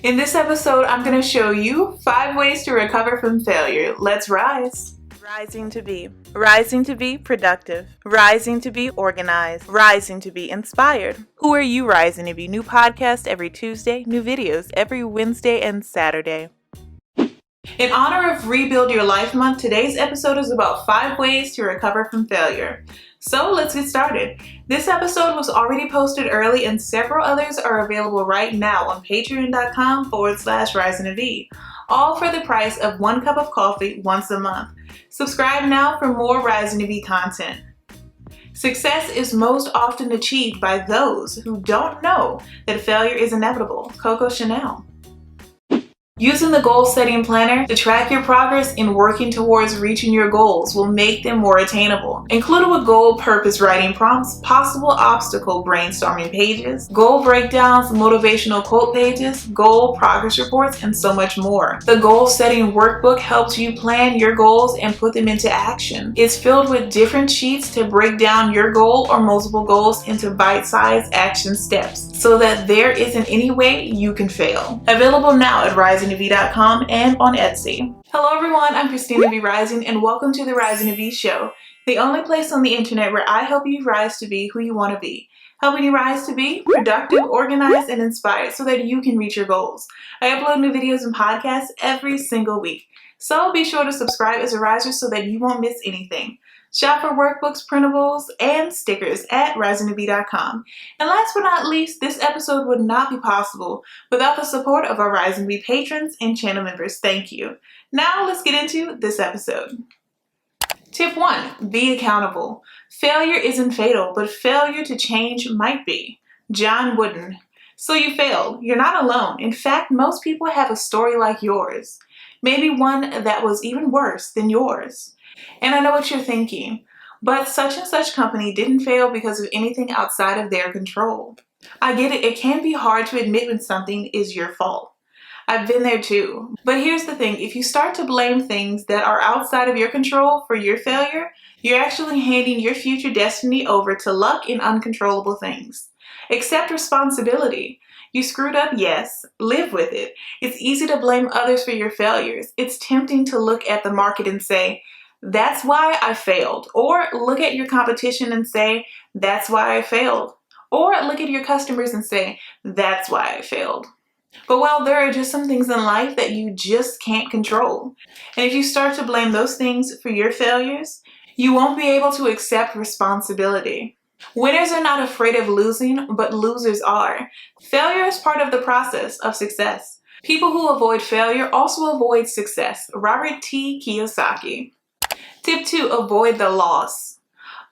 In this episode, I'm going to show you 5 ways to recover from failure. Let's rise. Rising to be. Rising to be productive. Rising to be organized. Rising to be inspired. Who are you rising to be? New podcast every Tuesday, new videos every Wednesday and Saturday. In honor of Rebuild Your Life Month, today's episode is about 5 ways to recover from failure. So let's get started. This episode was already posted early and several others are available right now on patreon.com/risingtobe, all for the price of 1 cup of coffee once a month. Subscribe now for more Rising to Be content. Success is most often achieved by those who don't know that failure is inevitable. Coco Chanel. Using the goal setting planner to track your progress in working towards reaching your goals will make them more attainable. Included with goal purpose writing prompts, possible obstacle brainstorming pages, goal breakdowns, motivational quote pages, goal progress reports, and so much more. The goal setting workbook helps you plan your goals and put them into action. It's filled with different sheets to break down your goal or multiple goals into bite-sized action steps so that there isn't any way you can fail. Available now at risingtobe.com and on Etsy. Hello everyone, I'm Christina B Rising and welcome to the Rising to Be Show, the only place on the internet where I help you rise to be who you want to be. Helping you rise to be productive, organized, and inspired so that you can reach your goals. I upload new videos and podcasts every single week, so be sure to subscribe as a riser so that you won't miss anything. Shop for workbooks, printables, and stickers at risingtobe.com. And last but not least, this episode would not be possible without the support of our Rising to Be patrons and channel members. Thank you. Now let's get into this episode. Tip 1. Be accountable. Failure isn't fatal, but failure to change might be. John Wooden. So you failed. You're not alone. In fact, most people have a story like yours. Maybe one that was even worse than yours. And I know what you're thinking, but such and such company didn't fail because of anything outside of their control. I get it, it can be hard to admit when something is your fault. I've been there too. But here's the thing, if you start to blame things that are outside of your control for your failure, you're actually handing your future destiny over to luck and uncontrollable things. Accept responsibility. You screwed up, yes. Live with it. It's easy to blame others for your failures. It's tempting to look at the market and say, that's why I failed. Or look at your competition and say, that's why I failed. Or look at your customers and say, that's why I failed. But well, there are just some things in life that you just can't control. And if you start to blame those things for your failures, you won't be able to accept responsibility. Winners are not afraid of losing, but losers are. Failure is part of the process of success. People who avoid failure also avoid success. Robert T. Kiyosaki. Tip 2. Avoid the loss.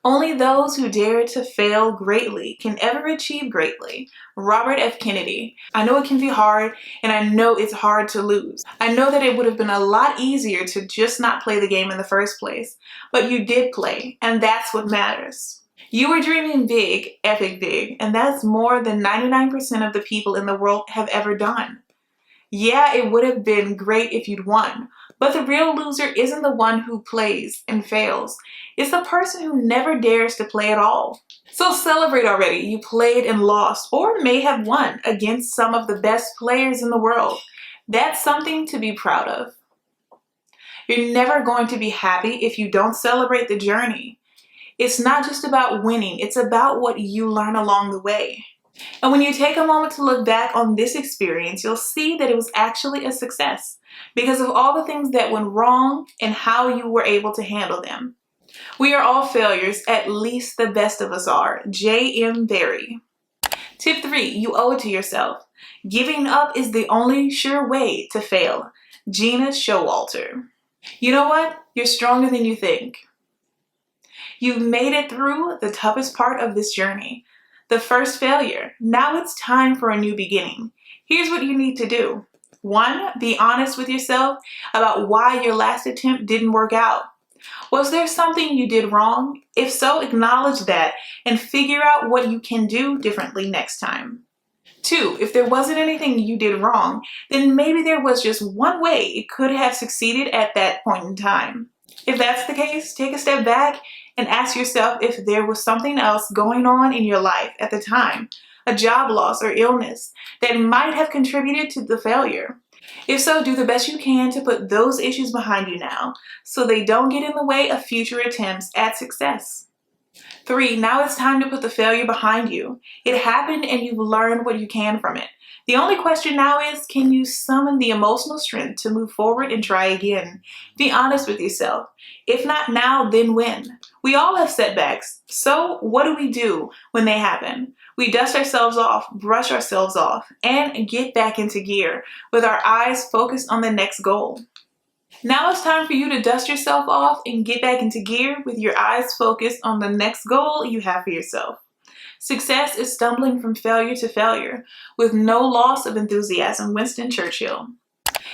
Only those who dare to fail greatly can ever achieve greatly. Robert F. Kennedy. I know it can be hard, and I know it's hard to lose. I know that it would have been a lot easier to just not play the game in the first place, but you did play, and that's what matters. You were dreaming big, epic big, and that's more than 99% of the people in the world have ever done. Yeah, it would have been great if you'd won, but the real loser isn't the one who plays and fails. It's the person who never dares to play at all. So celebrate already. You played and lost, or may have won against some of the best players in the world. That's something to be proud of. You're never going to be happy if you don't celebrate the journey. It's not just about winning, it's about what you learn along the way. And when you take a moment to look back on this experience, you'll see that it was actually a success because of all the things that went wrong and how you were able to handle them. We are all failures, at least the best of us are. J.M. Barrie. Tip 3. You owe it to yourself. Giving up is the only sure way to fail. Gina Showalter. You know what? You're stronger than you think. You've made it through the toughest part of this journey. The first failure. Now it's time for a new beginning. Here's what you need to do. 1. Be honest with yourself about why your last attempt didn't work out. Was there something you did wrong? If so, acknowledge that and figure out what you can do differently next time. 2. If there wasn't anything you did wrong, then maybe there was just one way it could have succeeded at that point in time. If that's the case, take a step back and ask yourself if there was something else going on in your life at the time, a job loss, or illness that might have contributed to the failure? If so, do the best you can to put those issues behind you now so they don't get in the way of future attempts at success. 3. Now it's time to put the failure behind you. It happened and you've learned what you can from it. The only question now is, can you summon the emotional strength to move forward and try again? Be honest with yourself. If not now, then when? We all have setbacks. So what do we do when they happen? We dust ourselves off, brush ourselves off, and get back into gear with our eyes focused on the next goal. Now it's time for you to dust yourself off and get back into gear with your eyes focused on the next goal you have for yourself. Success is stumbling from failure to failure with no loss of enthusiasm. Winston Churchill.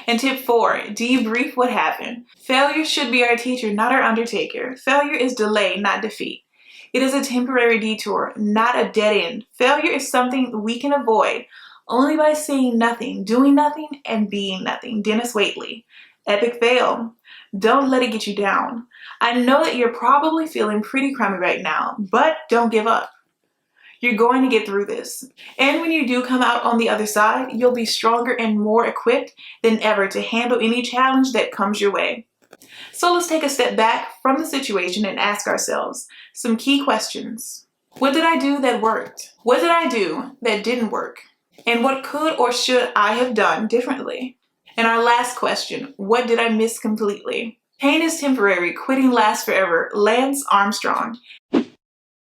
And tip 4, debrief what happened. Failure should be our teacher, not our undertaker. Failure is delay, not defeat. It is a temporary detour, not a dead end. Failure is something we can avoid only by saying nothing, doing nothing, and being nothing. Dennis Waitley. Epic fail. Don't let it get you down. I know that you're probably feeling pretty crummy right now, but don't give up. You're going to get through this. And when you do come out on the other side, you'll be stronger and more equipped than ever to handle any challenge that comes your way. So let's take a step back from the situation and ask ourselves some key questions. What did I do that worked? What did I do that didn't work? And what could or should I have done differently? And our last question, what did I miss completely? Pain is temporary, quitting lasts forever. Lance Armstrong.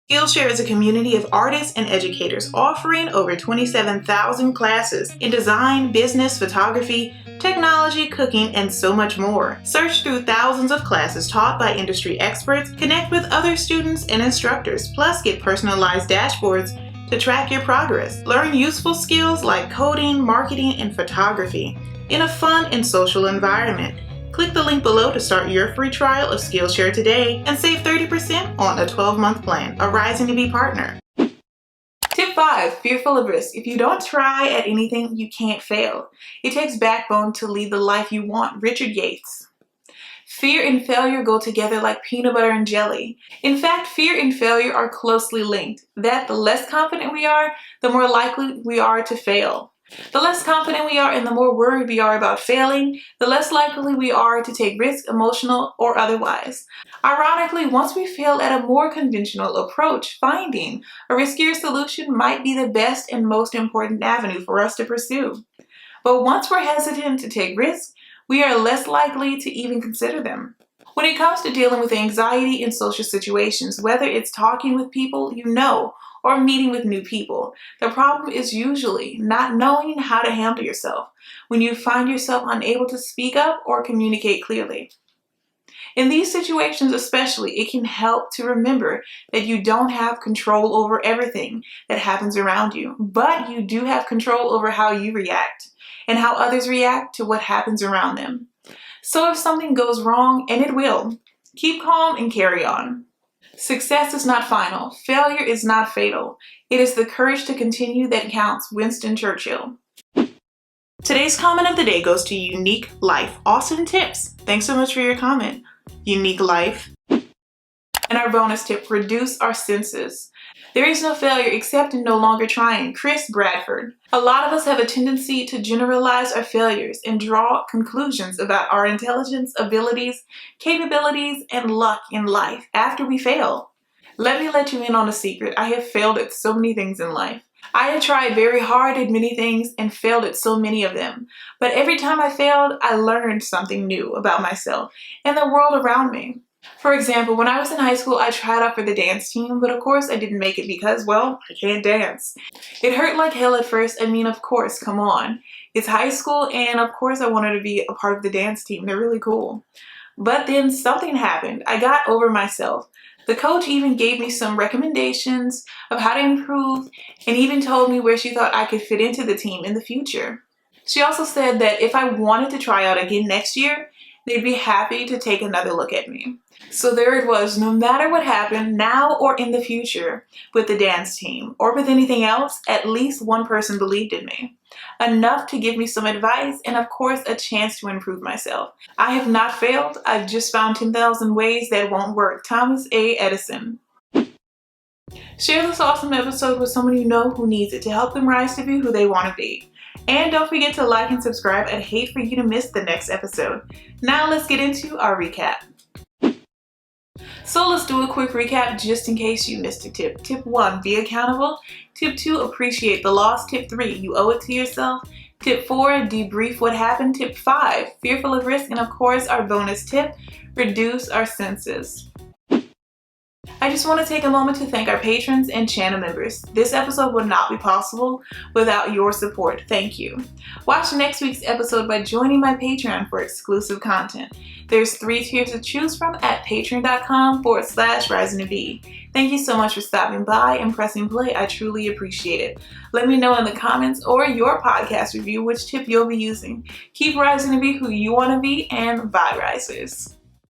Skillshare is a community of artists and educators offering over 27,000 classes in design, business, photography, technology, cooking, and so much more. Search through thousands of classes taught by industry experts, connect with other students and instructors, plus get personalized dashboards to track your progress. Learn useful skills like coding, marketing, and photography in a fun and social environment. Click the link below to start your free trial of Skillshare today and save 30% on a 12-month plan, a Rising to Be partner. Tip 5, fearful of risk. If you don't try at anything, you can't fail. It takes backbone to lead the life you want. Richard Yates. Fear and failure go together like peanut butter and jelly. In fact, fear and failure are closely linked. That the less confident we are, the more likely we are to fail. The less confident we are and the more worried we are about failing, the less likely we are to take risks, emotional or otherwise. Ironically, once we fail at a more conventional approach, finding a riskier solution might be the best and most important avenue for us to pursue. But once we're hesitant to take risks, we are less likely to even consider them. When it comes to dealing with anxiety in social situations, whether it's talking with people you know or meeting with new people, the problem is usually not knowing how to handle yourself when you find yourself unable to speak up or communicate clearly. In these situations especially, it can help to remember that you don't have control over everything that happens around you, but you do have control over how you react and how others react to what happens around them. So if something goes wrong, and it will, keep calm and carry on. Success is not final. Failure is not fatal. It is the courage to continue that counts. Winston Churchill. Today's comment of the day goes to Unique Life. Awesome tips. Thanks so much for your comment, Unique Life. And our bonus tip, reduce our senses. There is no failure except in no longer trying. Chris Bradford. A lot of us have a tendency to generalize our failures and draw conclusions about our intelligence, abilities, capabilities, and luck in life after we fail. Let me let you in on a secret. I have failed at so many things in life. I have tried very hard at many things and failed at so many of them. But every time I failed, I learned something new about myself and the world around me. For example, when I was in high school, I tried out for the dance team, but of course I didn't make it because, well, I can't dance. It hurt like hell at first. I mean, of course, come on. It's high school, and of course I wanted to be a part of the dance team. They're really cool. But then something happened. I got over myself. The coach even gave me some recommendations of how to improve and even told me where she thought I could fit into the team in the future. She also said that if I wanted to try out again next year, they'd be happy to take another look at me. So there it was, no matter what happened, now or in the future, with the dance team or with anything else, at least one person believed in me. Enough to give me some advice and of course a chance to improve myself. I have not failed, I've just found 10,000 ways that won't work. Thomas A. Edison. Share this awesome episode with someone you know who needs it to help them rise to be who they want to be. And don't forget to like and subscribe. I'd hate for you to miss the next episode. Now let's get into our recap. So let's do a quick recap just in case you missed a tip. Tip 1, be accountable. Tip 2, appreciate the loss. Tip 3, you owe it to yourself. Tip 4, debrief what happened. Tip 5, fearful of risk. And of course, our bonus tip, reduce our senses. I just want to take a moment to thank our patrons and channel members. This episode would not be possible without your support. Thank you. Watch next week's episode by joining my Patreon for exclusive content. There's 3 tiers to choose from at patreon.com/risingtobe. Thank you so much for stopping by and pressing play. I truly appreciate it. Let me know in the comments or your podcast review which tip you'll be using. Keep rising to be who you want to be, and bye, risers.